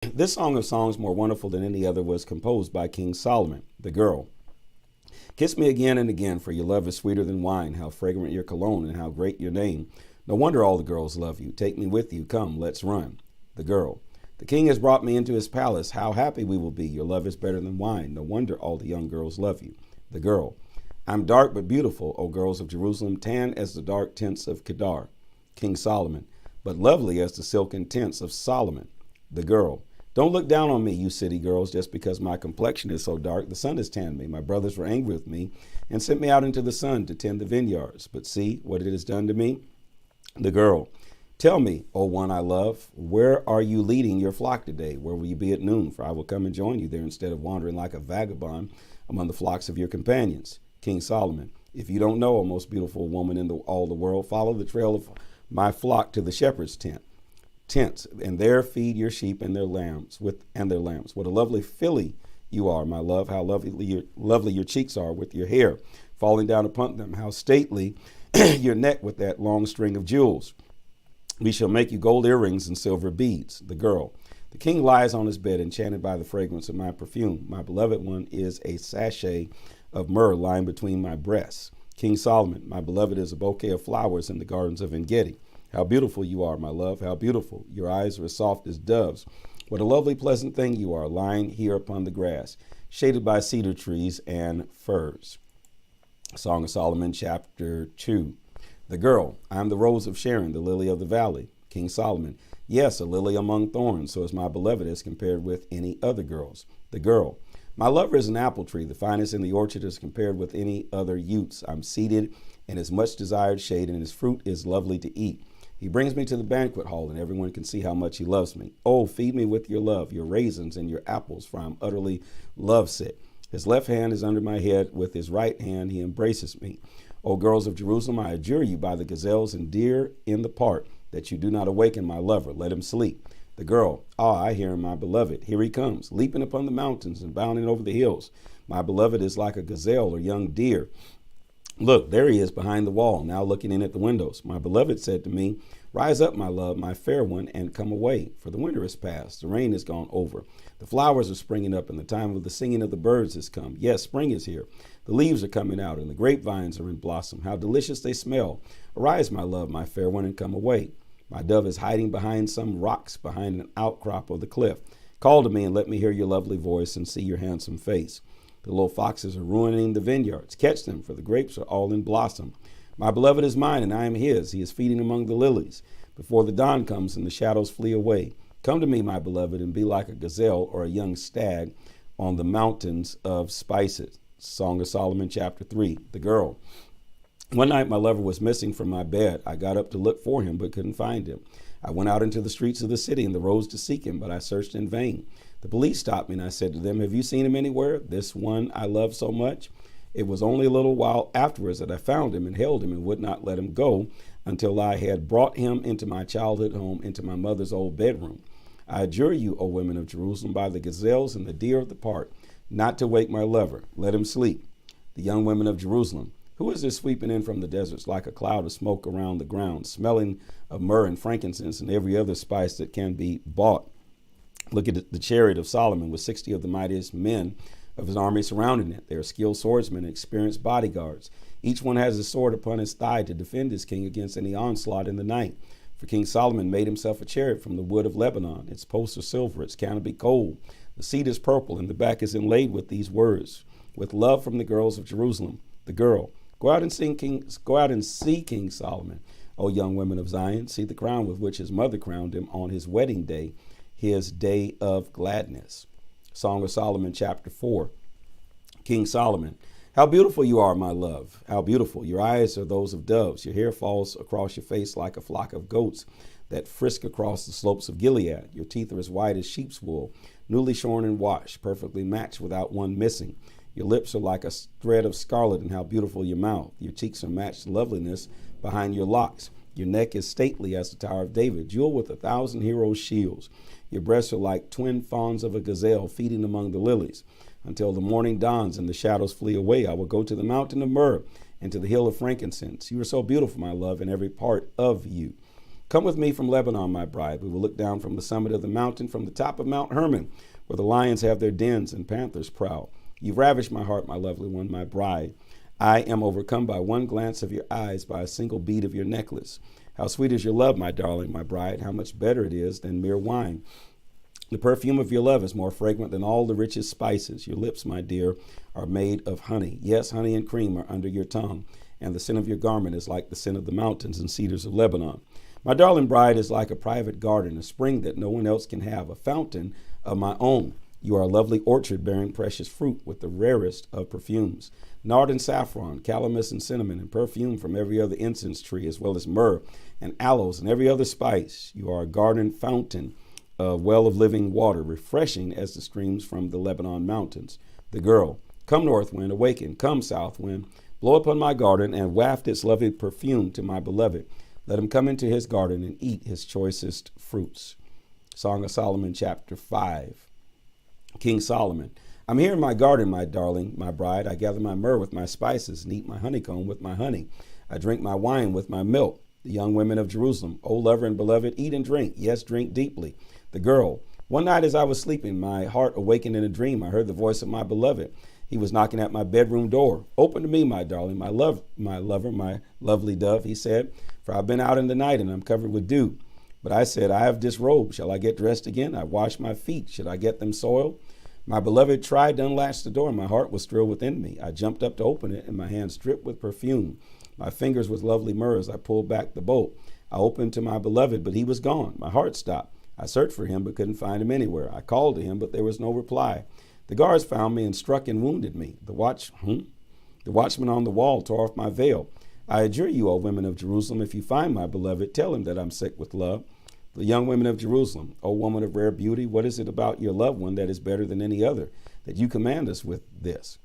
This song of songs, more wonderful than any other, was composed by King Solomon. The girl. Kiss me again and again, for your love is sweeter than wine. How fragrant your cologne and how great your name. No wonder all the girls love you. Take me with you. Come, let's run. The girl. The king has brought me into his palace. How happy we will be. Your love is better than wine. No wonder all the young girls love you. The girl. I'm dark but beautiful, O girls of Jerusalem, tan as the dark tents of Kedar. King Solomon. But lovely as the silken tents of Solomon. The girl. Don't look down on me, you city girls, just because my complexion is so dark. The sun has tanned me. My brothers were angry with me and sent me out into the sun to tend the vineyards. But see what it has done to me. The girl. Tell me, O one I love, where are you leading your flock today? Where will you be at noon? For I will come and join you there instead of wandering like a vagabond among the flocks of your companions. King Solomon. If you don't know, O most beautiful woman in all the world, follow the trail of my flock to the shepherd's tents, and there feed your sheep and their lambs. What a lovely filly you are, my love. How lovely your cheeks are with your hair falling down upon them. How stately your neck with that long string of jewels. We shall make you gold earrings and silver beads. The girl. The king lies on his bed, enchanted by the fragrance of my perfume. My beloved one is a sachet of myrrh lying between my breasts. King Solomon. My beloved is a bouquet of flowers in the gardens of En-gedi. How beautiful you are, my love, how beautiful. Your eyes are as soft as doves. What a lovely, pleasant thing you are, lying here upon the grass, shaded by cedar trees and firs. Song of Solomon, chapter 2. The girl. I am the rose of Sharon, the lily of the valley. King Solomon. Yes, a lily among thorns, so is my beloved as compared with any other girls. The girl. My lover is an apple tree, the finest in the orchard as compared with any other youths. I'm seated in his much desired shade, and his fruit is lovely to eat. He brings me to the banquet hall, and everyone can see how much he loves me. Oh, feed me with your love, your raisins and your apples, for I'm utterly lovesick. His left hand is under my head. With his right hand he embraces me. O girls of Jerusalem, I adjure you by the gazelles and deer in the park, that you do not awaken my lover. Let him sleep. The girl. Ah, I hear him, my beloved. Here he comes, leaping upon the mountains and bounding over the hills. My beloved is like a gazelle or young deer. Look, there he is behind the wall, now looking in at the windows. My beloved said to me, rise up, my love, my fair one, and come away, for the winter is past, the rain is gone over. The flowers are springing up, and the time of the singing of the birds has come. Yes, spring is here. The leaves are coming out, and the grapevines are in blossom. How delicious they smell. Arise, my love, my fair one, and come away. My dove is hiding behind some rocks, behind an outcrop of the cliff. Call to me and let me hear your lovely voice and see your handsome face. The little foxes are ruining the vineyards. Catch them, for the grapes are all in blossom. My beloved is mine, and I am his. He is feeding among the lilies. Before the dawn comes and the shadows flee away, come to me, my beloved, and be like a gazelle or a young stag on the mountains of spices. Song of Solomon, chapter 3. The girl. One night my lover was missing from my bed. I got up to look for him, but couldn't find him. I went out into the streets of the city and the roads to seek him, but I searched in vain. The police stopped me, and I said to them, have you seen him anywhere, this one I love so much? It was only a little while afterwards that I found him and held him and would not let him go until I had brought him into my childhood home, into my mother's old bedroom. I adjure you, O women of Jerusalem, by the gazelles and the deer of the park, not to wake my lover. Let him sleep. The young women of Jerusalem. Who is this sweeping in from the deserts like a cloud of smoke around the ground, smelling of myrrh and frankincense and every other spice that can be bought? Look at the chariot of Solomon with 60 of the mightiest men of his army surrounding it. They are skilled swordsmen and experienced bodyguards. Each one has a sword upon his thigh to defend his king against any onslaught in the night. For King Solomon made himself a chariot from the wood of Lebanon. Its posts are silver, its canopy gold. The seat is purple, and the back is inlaid with these words: with love from the girls of Jerusalem. The girl. Go out and see King Solomon, O young women of Zion. See the crown with which his mother crowned him on his wedding day, his day of gladness. Song of Solomon, chapter 4. King Solomon. How beautiful you are, my love. How beautiful. Your eyes are those of doves. Your hair falls across your face like a flock of goats that frisk across the slopes of Gilead. Your teeth are as white as sheep's wool, newly shorn and washed, perfectly matched without one missing. Your lips are like a thread of scarlet, and how beautiful your mouth. Your cheeks are matched to loveliness behind your locks. Your neck is stately as the Tower of David, jeweled with 1,000 heroes' shields. Your breasts are like twin fawns of a gazelle feeding among the lilies. Until the morning dawns and the shadows flee away, I will go to the mountain of myrrh and to the hill of frankincense. You are so beautiful, my love, in every part of you. Come with me from Lebanon, my bride. We will look down from the summit of the mountain, from the top of Mount Hermon, where the lions have their dens and panthers prowl. You've ravished my heart, my lovely one, my bride. I am overcome by one glance of your eyes, by a single bead of your necklace. How sweet is your love, my darling, my bride. How much better it is than mere wine. The perfume of your love is more fragrant than all the richest spices. Your lips, my dear, are made of honey. Yes, honey and cream are under your tongue, and the scent of your garment is like the scent of the mountains and cedars of Lebanon. My darling bride is like a private garden, a spring that no one else can have, a fountain of my own. You are a lovely orchard bearing precious fruit with the rarest of perfumes. Nard and saffron, calamus and cinnamon, and perfume from every other incense tree, as well as myrrh and aloes and every other spice. You are a garden fountain, a well of living water, refreshing as the streams from the Lebanon mountains. The girl, come north wind, awaken, come south wind, blow upon my garden and waft its lovely perfume to my beloved. Let him come into his garden and eat his choicest fruits. Song of Solomon, chapter 5. King Solomon. I'm here in my garden, my darling, my bride. I gather my myrrh with my spices and eat my honeycomb with my honey. I drink my wine with my milk. The young women of Jerusalem, O lover and beloved, eat and drink. Yes, drink deeply. The girl. One night as I was sleeping, my heart awakened in a dream. I heard the voice of my beloved. He was knocking at my bedroom door. Open to me, my darling, my lover, my lovely dove, he said, for I've been out in the night and I'm covered with dew. But I said, I have disrobed. Shall I get dressed again? I washed my feet. Should I get them soiled? My beloved tried to unlatch the door, and my heart was thrilled within me. I jumped up to open it, and my hands dripped with perfume. My fingers with lovely myrrh as I pulled back the bolt. I opened to my beloved, but he was gone. My heart stopped. I searched for him, but couldn't find him anywhere. I called to him, but there was no reply. The guards found me and struck and wounded me. The watchman on the wall tore off my veil. I adjure you, O women of Jerusalem, if you find my beloved, tell him that I'm sick with love. The young women of Jerusalem, O woman of rare beauty, what is it about your loved one that is better than any other, that you command us with this?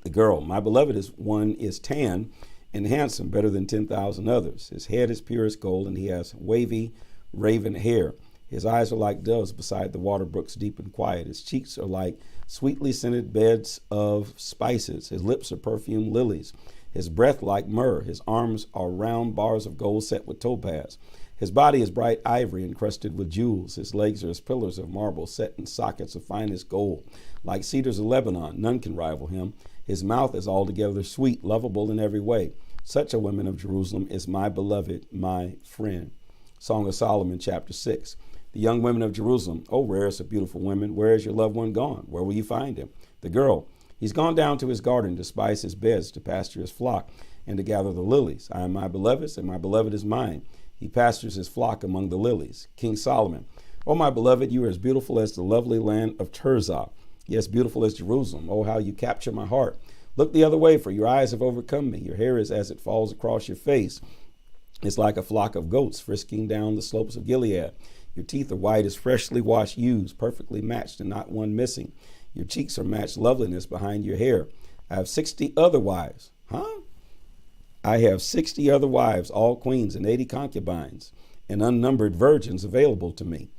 The girl, my beloved is tan and handsome, better than 10,000 others. His head is pure as gold, and he has wavy, raven hair. His eyes are like doves beside the water brooks deep and quiet. His cheeks are like sweetly scented beds of spices. His lips are perfumed lilies. His breath like myrrh. His arms are round bars of gold set with topaz. His body is bright ivory encrusted with jewels. His legs are as pillars of marble set in sockets of finest gold. Like cedars of Lebanon, none can rival him. His mouth is altogether sweet, lovable in every way. Such a woman of Jerusalem is my beloved, my friend. Song of Solomon, chapter 6. The young women of Jerusalem, O rarest of beautiful women, where is your loved one gone? Where will you find him? The girl, he's gone down to his garden to spice his beds, to pasture his flock, and to gather the lilies. I am my beloved's, and my beloved is mine. He pastures his flock among the lilies. King Solomon, O my beloved, you are as beautiful as the lovely land of Tirzah. Yes, beautiful as Jerusalem. Oh, how you capture my heart. Look the other way, for your eyes have overcome me. Your hair is as it falls across your face. It's like a flock of goats frisking down the slopes of Gilead. Your teeth are white as freshly washed ewes, perfectly matched and not one missing. Your cheeks are matched loveliness behind your hair. I have 60 other wives. I have 60 other wives, all queens, and 80 concubines, and unnumbered virgins available to me.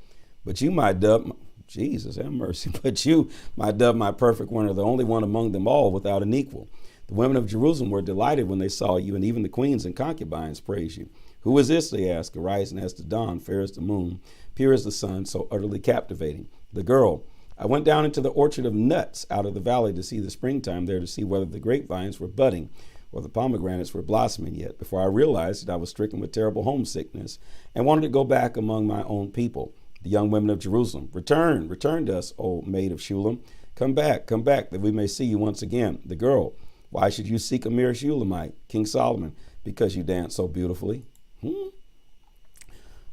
But you, my dove, Jesus have mercy, but you, my dove, my perfect one, are the only one among them all without an equal. The women of Jerusalem were delighted when they saw you, and even the queens and concubines praise you. Who is this, they ask, arising as the dawn, fair as the moon, pure as the sun, so utterly captivating? The girl, I went down into the orchard of nuts out of the valley to see the springtime there, to see whether the grapevines were budding or the pomegranates were blossoming yet, before I realized that I was stricken with terrible homesickness and wanted to go back among my own people. The young women of Jerusalem, return to us, O maid of Shulam. Come back, that we may see you once again. The girl, why should you seek a mere Shulamite? King Solomon, because you dance so beautifully.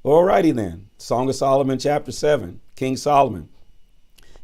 All righty then. Song of Solomon, chapter 7. King Solomon.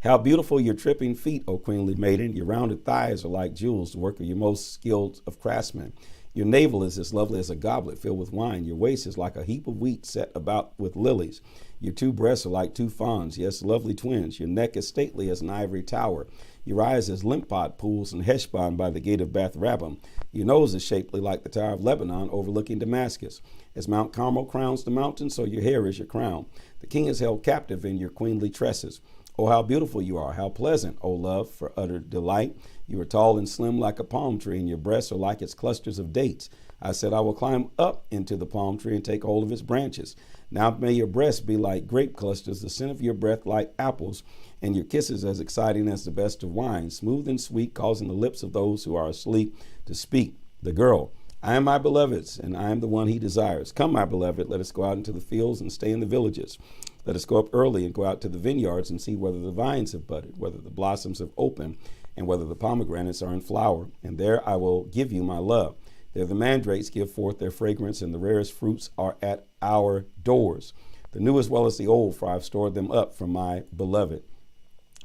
How beautiful your tripping feet, O queenly maiden. Your rounded thighs are like jewels, the work of your most skilled of craftsmen. Your navel is as lovely as a goblet filled with wine. Your waist is like a heap of wheat set about with lilies. Your two breasts are like two fawns, yes, lovely twins. Your neck is stately as an ivory tower. Your eyes as limpot pools in Heshbon by the gate of Beth Rabbim. Your nose is shapely like the Tower of Lebanon overlooking Damascus. As Mount Carmel crowns the mountain, so your hair is your crown. The king is held captive in your queenly tresses. Oh, how beautiful you are, how pleasant, O love, for utter delight. You are tall and slim like a palm tree, and your breasts are like its clusters of dates. I said, I will climb up into the palm tree and take hold of its branches. Now may your breasts be like grape clusters, the scent of your breath like apples, and your kisses as exciting as the best of wine, smooth and sweet, causing the lips of those who are asleep to speak. The girl, I am my beloved's, and I am the one he desires. Come, my beloved, let us go out into the fields and stay in the villages. Let us go up early and go out to the vineyards and see whether the vines have budded, whether the blossoms have opened, and whether the pomegranates are in flower. And there I will give you my love. There the mandrakes give forth their fragrance, and the rarest fruits are at our doors. The new as well as the old, for I have stored them up from my beloved.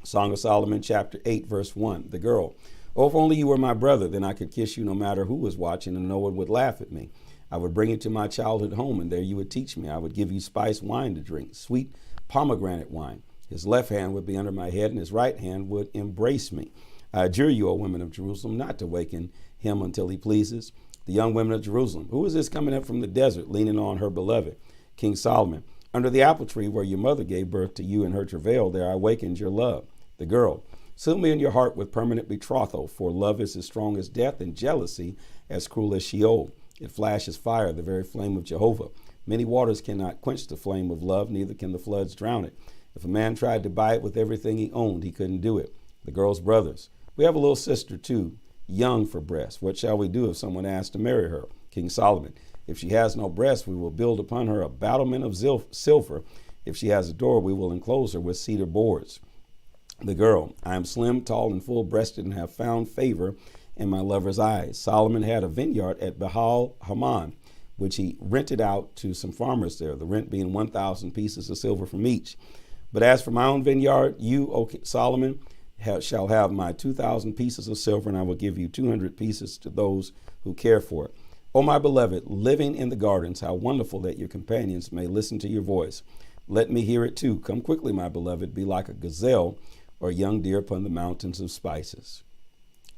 Song of Solomon, chapter 8, verse 1. The girl, oh, if only you were my brother, then I could kiss you no matter who was watching, and no one would laugh at me. I would bring you to my childhood home, and there you would teach me. I would give you spiced wine to drink, sweet pomegranate wine. His left hand would be under my head, and his right hand would embrace me. I adjure you, O women of Jerusalem, not to waken him until he pleases. The young women of Jerusalem, who is this coming up from the desert, leaning on her beloved? King Solomon, under the apple tree where your mother gave birth to you in her travail, there I awakened your love. The girl, seal me in your heart with permanent betrothal, for love is as strong as death, and jealousy as cruel as Sheol. It flashes fire, the very flame of Jehovah. Many waters cannot quench the flame of love, neither can the floods drown it. If a man tried to buy it with everything he owned, he couldn't do it. The girl's brothers, we have a little sister too, young for breasts. What shall we do if someone asks to marry her? King Solomon, if she has no breast, we will build upon her a battlement of silver. If she has a door, we will enclose her with cedar boards. The girl, I am slim, tall, and full-breasted, and have found favor in my lover's eyes. Solomon had a vineyard at Baal Haman, which he rented out to some farmers there, the rent being 1,000 pieces of silver from each. But as for my own vineyard, you, O Solomon, shall have my 2,000 pieces of silver, and I will give you 200 pieces to those who care for it. O my beloved, living in the gardens, how wonderful that your companions may listen to your voice. Let me hear it too. Come quickly, my beloved, be like a gazelle or a young deer upon the mountains of spices.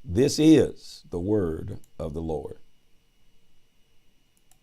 This is the word of the Lord.